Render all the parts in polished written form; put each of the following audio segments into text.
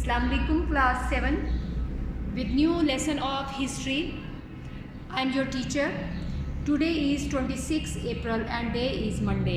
Assalamu alaikum class 7 with new lesson of history. I am your teacher. Today is 26 April and day is Monday.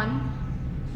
1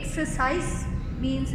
exercise means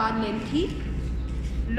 are lengthy,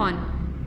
1,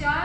4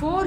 4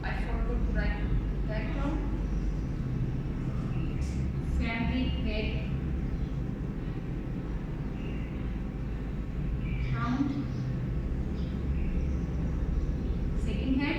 I forgot to write background. Family background. Second head.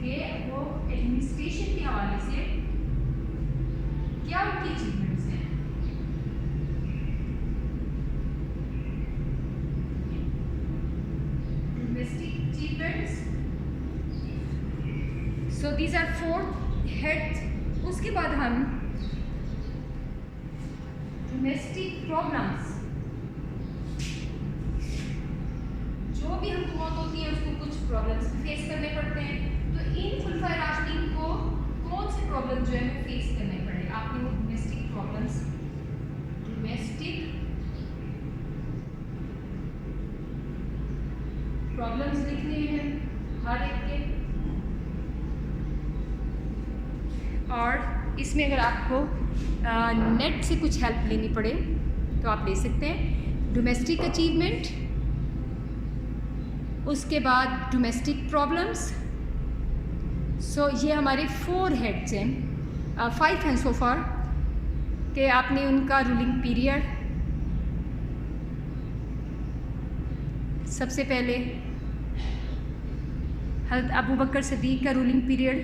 کہ وہ administration کے حوالے سے کیا ان کی achievements ہیں. Domestic achievements. So these are 4 heads. اس کے بعد ہم ڈومیسٹک پرابلمس، جو بھی حکومت ہوتی ہے اس کو کچھ پرابلمس فیس کرنے پڑتے ہیں. تو ان خلفائے راشدین کو کون سے پرابلم جو ہے وہ فیس کرنے پڑے. آپ نے وہ ڈومیسٹک پرابلمس لکھنے ہیں ہر ایک کے. اور اس میں اگر آپ کو نیٹ سے کچھ ہیلپ لینی پڑے تو آپ لے سکتے ہیں. ڈومیسٹک اچیومنٹ، اس کے بعد ڈومیسٹک پرابلمس. سو یہ ہمارے 4 ہیڈس ہیں، 5 ہیں سو فار. کہ آپ نے ان کا رولنگ پیریڈ، سب سے پہلے حضرت ابو بکر صدیق کا رولنگ پیریڈ.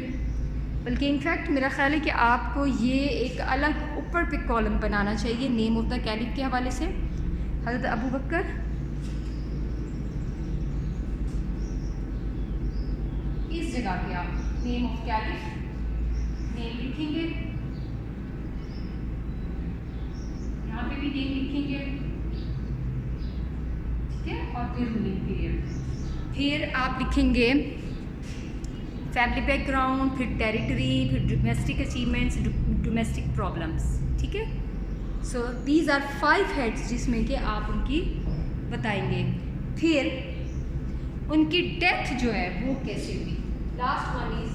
بلکہ انفیکٹ میرا خیال ہے کہ آپ کو یہ ایک الگ اوپر پہ کالم بنانا چاہیے نیم آف دا کیلف کے حوالے سے. حضرت ابو بکر، اس جگہ پہ آپ نیم آف کیلف نیم لکھیں گے، یہاں پہ بھی نیم لکھیں گے، ٹھیک ہے. اور پھر رولنگ پیریڈ. پھر آپ لکھیں گے فیملی بیک گراؤنڈ، پھر ٹیریٹری، پھر ڈومیسٹک اچیومنٹس، ڈومیسٹک پرابلمس. ٹھیک ہے. سو دیز آر 5 ہیڈس جس میں کہ آپ ان کی بتائیں گے. پھر ان کی ڈیتھ جو ہے وہ کیسے ہوئی. لاسٹ ون از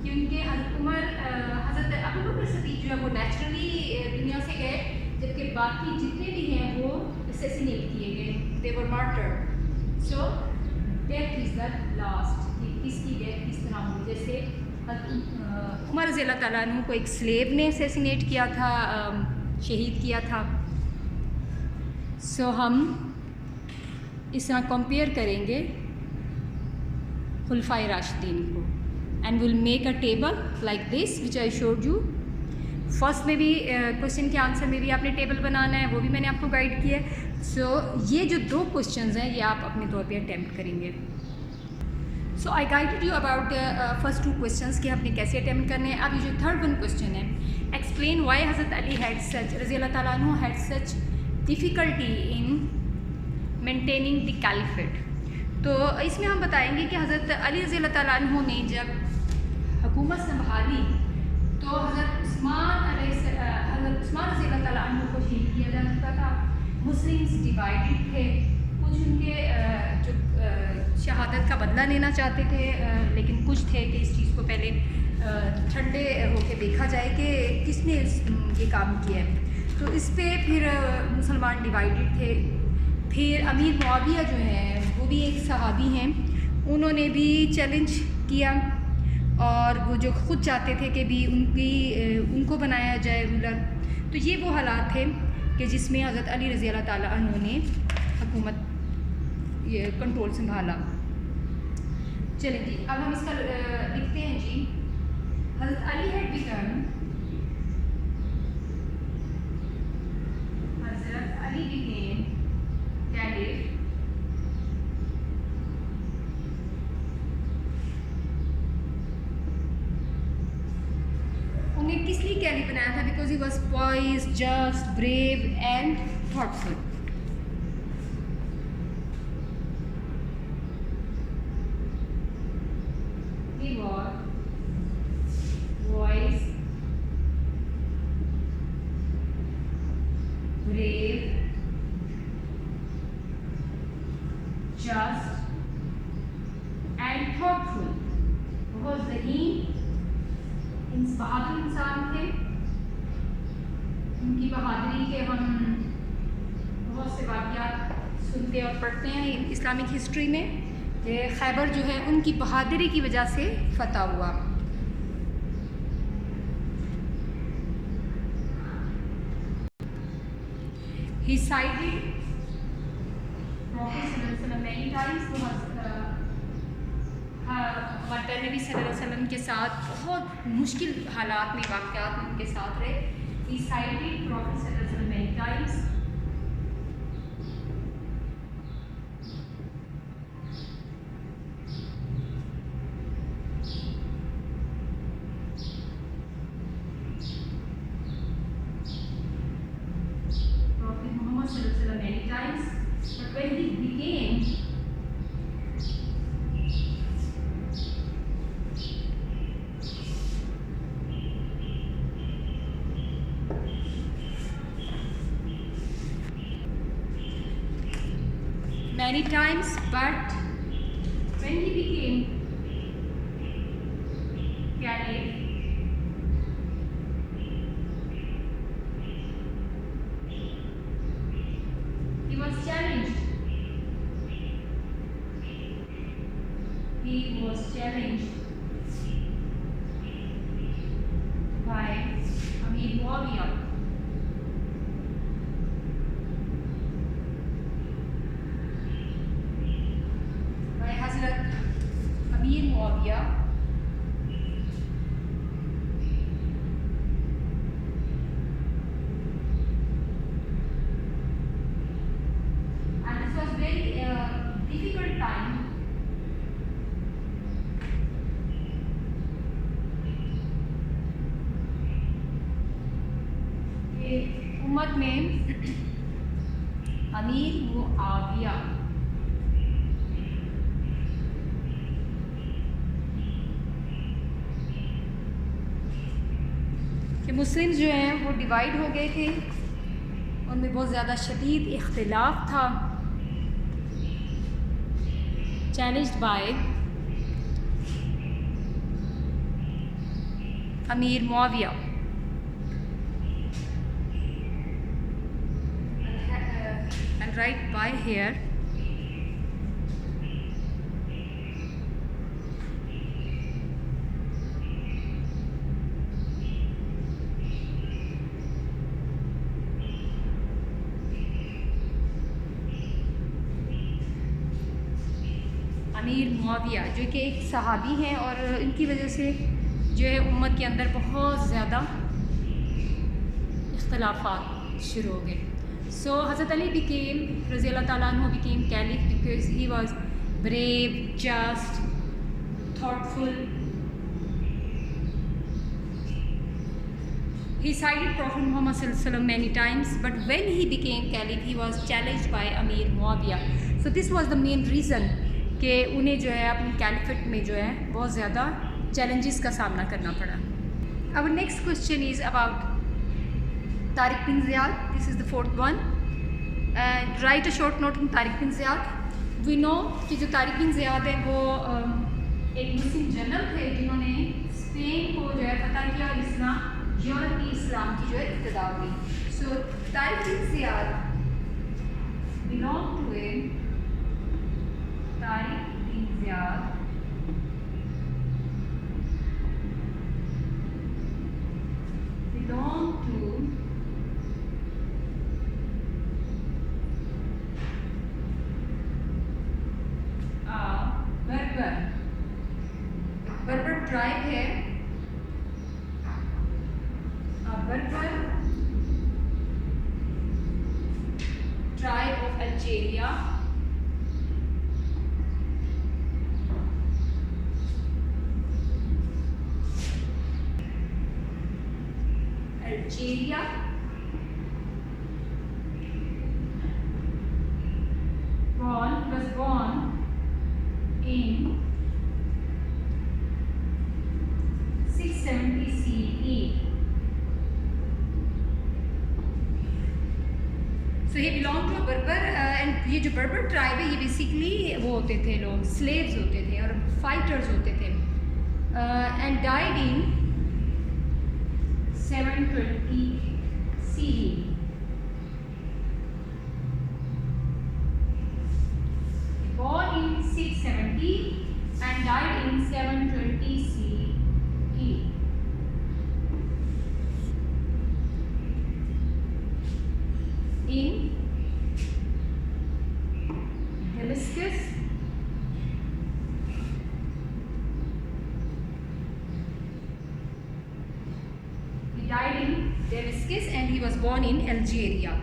کہ ان کے حضرت ابو بکر صدیق جو ہے وہ نیچرلی دنیا سے گئے، جبکہ باقی جتنے بھی ہیں وہ اسیسینیٹ کیے گئے. دے ور مارٹرڈ. سو ڈیتھ از دا لاسٹ. کس کی ڈیتھ کس طرح ہوئی. جیسے عمر رضی اللہ تعالیٰ عنہ کو ایک سلیب نے اسیسینیٹ کیا تھا، شہید کیا تھا. سو ہم اس طرح کمپیئر کریں گے خلفائے راشدین کو. And will make a table like this which I should you. First میں بھی کوشچن کے آنسر میں بھی آپ نے ٹیبل بنانا ہے، وہ بھی میں نے آپ کو گائیڈ کیا ہے. سو یہ جو 2 کوشچنز ہیں یہ آپ اپنے طور پہ اٹیمپٹ کریں گے. So I guided you about first 2 questions کہ آپ نے کیسے اٹیمپٹ کرنے ہیں. اب یہ جو 3rd 1 کوشچن ہے، ایکسپلین وائی حضرت علی ہیڈ سچ رضی اللہ تعالیٰ عنہ had such difficulty in maintaining the caliphate. تو اس میں ہم بتائیں گے کہ حضرت علی رضی اللہ تعالیٰ عنہ نے جب حکومت سنبھالی تو حضرت عثمان رضی اللہ تعالیٰ عنہ کو شہید کیا جا چکا تھا. مسلمس ڈیوائیڈڈ تھے. کچھ ان کے جو شہادت کا بدلہ لینا چاہتے تھے، لیکن کچھ تھے کہ اس چیز کو پہلے ٹھنڈے ہو کے دیکھا جائے کہ کس نے یہ کام کیا ہے. تو اس پہ پھر مسلمان ڈیوائیڈڈ تھے. پھر امیر معاویہ جو ہیں وہ بھی ایک صحابی ہیں، انہوں نے بھی چیلنج کیا اور وہ جو خود چاہتے تھے کہ بھی ان کو بنایا جائے رولر. تو یہ وہ حالات تھے کہ جس میں حضرت علی رضی اللہ تعالیٰ عنہ نے حکومت یہ کنٹرول سنبھالا. چلیں جی اب ہم اس کا لکھتے ہیں. جی حضرت علی ہیڈ بیکم حضرت علی became caliph انہیں کس لیے کیلف بنایا تھا؟ Because he was poised, just, brave and thoughtful. He was wise, brave, just and thoughtful. بہت ذہین بہادر انسان تھے. ان کی بہادری کے ہم بہت سے واقعات سنتے اور پڑھتے ہیں اسلامک ہسٹری میں کہ خیبر جو ہے ان کی بہادری کی وجہ سے فتح ہوا. He cited Prophet ﷺ many times. ہمارے نبی صلی اللہ علیہ وسلم کے ساتھ بہت مشکل حالات میں واقعات میں ان کے ساتھ رہے. He cited Prophet صلی اللہ علیہ وسلم many times. Prophet Muhammad صلی اللہ علیہ وسلم many times. But when he became many times, but when he became caliph, he was challenged. He was challenged by Amir Muawiyah. Amir Muawiyah, and this was very difficult time. کہ امت میں امیر معاویہ کہ مسلم جو ہیں وہ ڈیوائیڈ ہو گئے تھے, ان میں بہت زیادہ شدید اختلاف تھا. Challenged by Amir Muawiya. And right by here امیر معاویہ جو کہ ایک صحابی ہیں, اور ان کی وجہ سے جو ہے امت کے اندر بہت زیادہ اختلافات شروع ہو گئے. سو حضرت علی became رضی اللہ تعالیٰ عنہ became caliph because he was brave, just, thoughtful. He cited Prophet Muhammad صلی اللہ علیہ وسلم many times, but when he became caliph he was challenged by Amir Muawiyah. So this was the main reason کہ انہیں جو ہے اپنی کیلیفٹ میں جو ہے بہت زیادہ چیلنجز کا سامنا کرنا پڑا. Our next question is about Tariq بن زیاد. This is the fourth one. And write a short note on Tariq بن زیاد. We know کہ جو طارق بن زیاد ہے وہ ایک مسلم جنرل تھے جنہوں نے اسپین کو جو ہے فتح کیا اور یورپی اسلام کی جو ہے ابتدا ہوئی. So طارق بن زیاد belong to a طارق بن زیاد belong to بربر ٹرائب ہے. Berber tribe of Algeria. Algeria, was born in 670 CE. So he belonged to a Berber and یہ جو بربر ٹرائب ہے یہ بیسیکلی وہ ہوتے تھے لوگ سلیوز ہوتے تھے اور فائٹرز ہوتے تھے. And died in 720 CE. Born in 670 and died in 720 CE. In Damascus, Damascus and he was born in Algeria.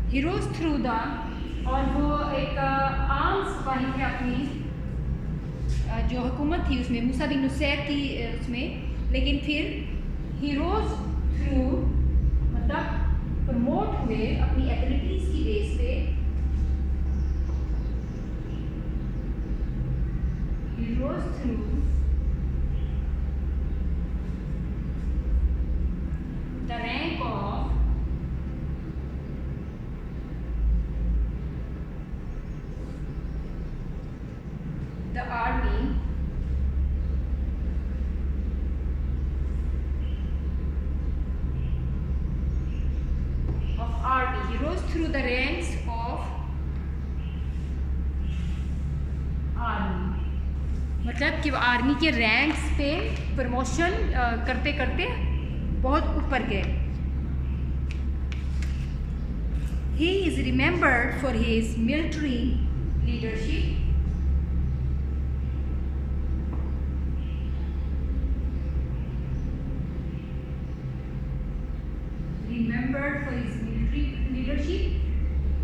He rose through the اور وہ ایک عام سپاہی تھے اپنی جو حکومت تھی اس میں موسیٰ بن نصیر کی اس میں, لیکن پھر he rose through مطلب پروموٹ ہوئے اپنی ایبلٹیز کی بیس پہ. He rose through the rank of the army of army. He rose through the ranks of army. مطلب کہ وہ آرمی کے رینکس پہ پروموشن کرتے کرتے بہت اوپر گئے. He is remembered for his military leadership. Remembered for his military leadership.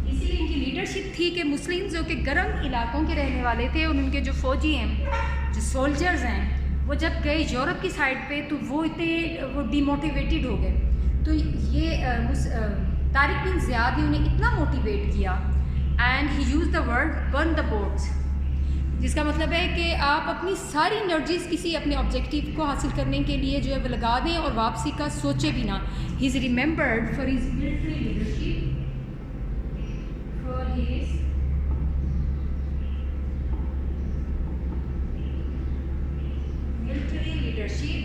اسی لیے ان کی لیڈرشپ تھی کہ مسلم جو کہ گرم علاقوں کے رہنے والے تھے اور ان کے جو فوجی ہیں, جو سولجرز ہیں, وہ جب گئے یورپ کی سائڈ پہ تو وہ ڈی موٹیویٹیڈ ہو گئے. تو یہ طارق بن زیاد نے انہیں اتنا موٹیویٹ کیا and he use the word burn the boards, جس کا مطلب ہے کہ آپ اپنی ساری انرجیز کسی اپنے آبجیکٹیو کو حاصل کرنے کے لیے جو ہے وہ لگا دیں اور واپسی کا سوچے بھی نہ. He is remembered for his military leadership, for his military leadership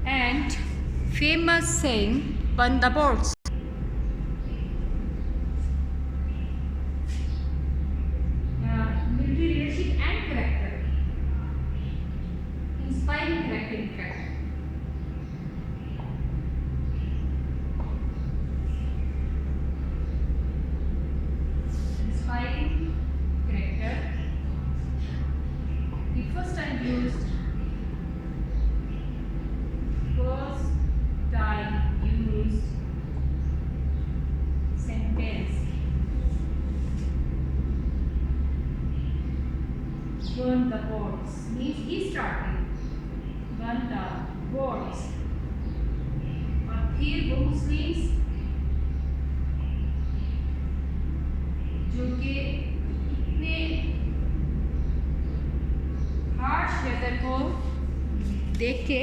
and famous saying burn the boats. Military leadership and character, inspiring character in fact. Burn the boats means he started. Burn the boats. اور پھر وہ Muslims جو کہ اتنے harsh weather کو دیکھ کے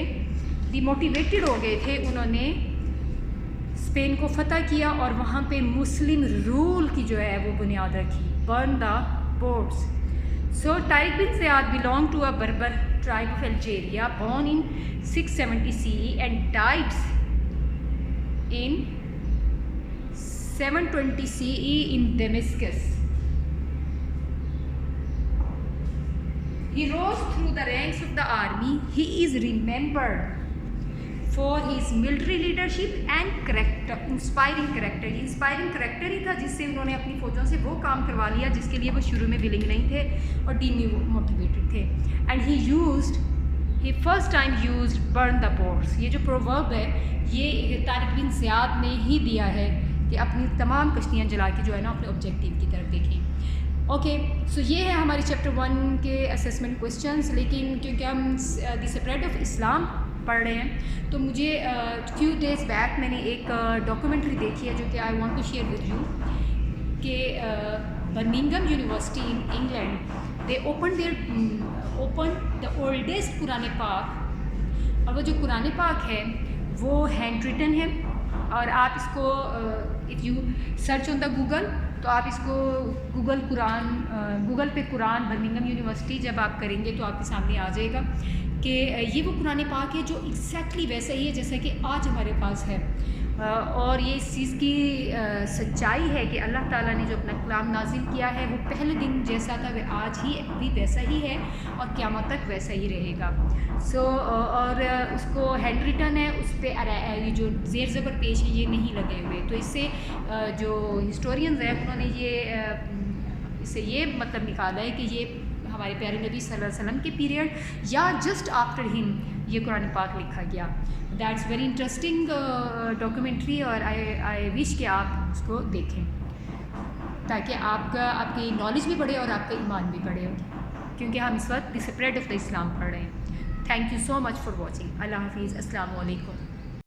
D motivated ہو گئے تھے, انہوں نے اسپین کو فتح کیا اور وہاں پہ مسلم رول کی جو ہے وہ بنیاد رکھی. Burn the boards. So Tariq bin Ziyad belonged to a Berber tribe of Algeria, born in 670 CE and died in 720 CE in Damascus. He rose through the ranks of the army. He is remembered for his military leadership and character, inspiring character. یہ inspiring character ہی تھا جس سے انہوں نے اپنی فوجوں سے وہ کام کروا لیا جس کے لیے وہ شروع میں ولنگ نہیں تھے اور ڈی موٹیویٹڈ تھے. And he first time used burn the boards. یہ جو پروورب ہے یہ طارق بن زیاد نے ہی دیا ہے کہ اپنی تمام کشتیاں جلا کے جو ہے نا اپنے آبجیکٹیو کی طرف دیکھیں. اوکے, سو یہ ہے ہماری چیپٹر 1 کے اسیسمنٹ کویسچنس. لیکن کیونکہ ہم دی سپریٹ آف اسلام پڑھ رہے ہیں تو مجھے فیو ڈیز بیک میں نے ایک ڈاکومنٹری دیکھی ہے جو کہ I want to share with you کہ Birmingham University in England they open the oldest قرآن پاک. اور وہ جو قرآن پاک ہے وہ ہینڈ ریٹن ہے اور آپ اس کو if you search on the Google تو آپ اس کو گوگل پہ قرآن برمنگھم یونیورسٹی جب آپ کریں گے تو آپ کے سامنے آ جائے گا کہ یہ وہ قرآن پاک ہے جو ایگزیکٹلی ویسا ہی ہے جیسا کہ آج ہمارے پاس ہے. اور یہ اس چیز کی سچائی ہے کہ اللہ تعالیٰ نے جو اپنا کلام نازل کیا ہے وہ پہلے دن جیسا تھا وہ آج ہی بھی ویسا ہی ہے اور قیامت تک ویسا ہی رہے گا. اور اس کو ہینڈ ریٹن ہے, اس پہ یہ جو زیر زبر پیش ہے یہ نہیں لگے ہوئے. تو اس سے جو ہسٹورینز ہیں انہوں نے اس سے یہ مطلب نکالا ہے کہ یہ ہمارے پیارے نبی صلی اللہ علیہ وسلم کے پیریڈ یا جسٹ آفٹر ہم یہ قرآن پاک لکھا گیا. دیٹس ویری انٹرسٹنگ ڈاکیومنٹری اور آئی وش کہ آپ اس کو دیکھیں تاکہ آپ کی نالج بھی بڑھے اور آپ کا ایمان بھی بڑھے, کیونکہ ہم اس وقت دی اسپریڈ آف دا اسلام پڑھ رہے ہیں. Thank you so much for watching. اللہ حافظ. السلام علیکم.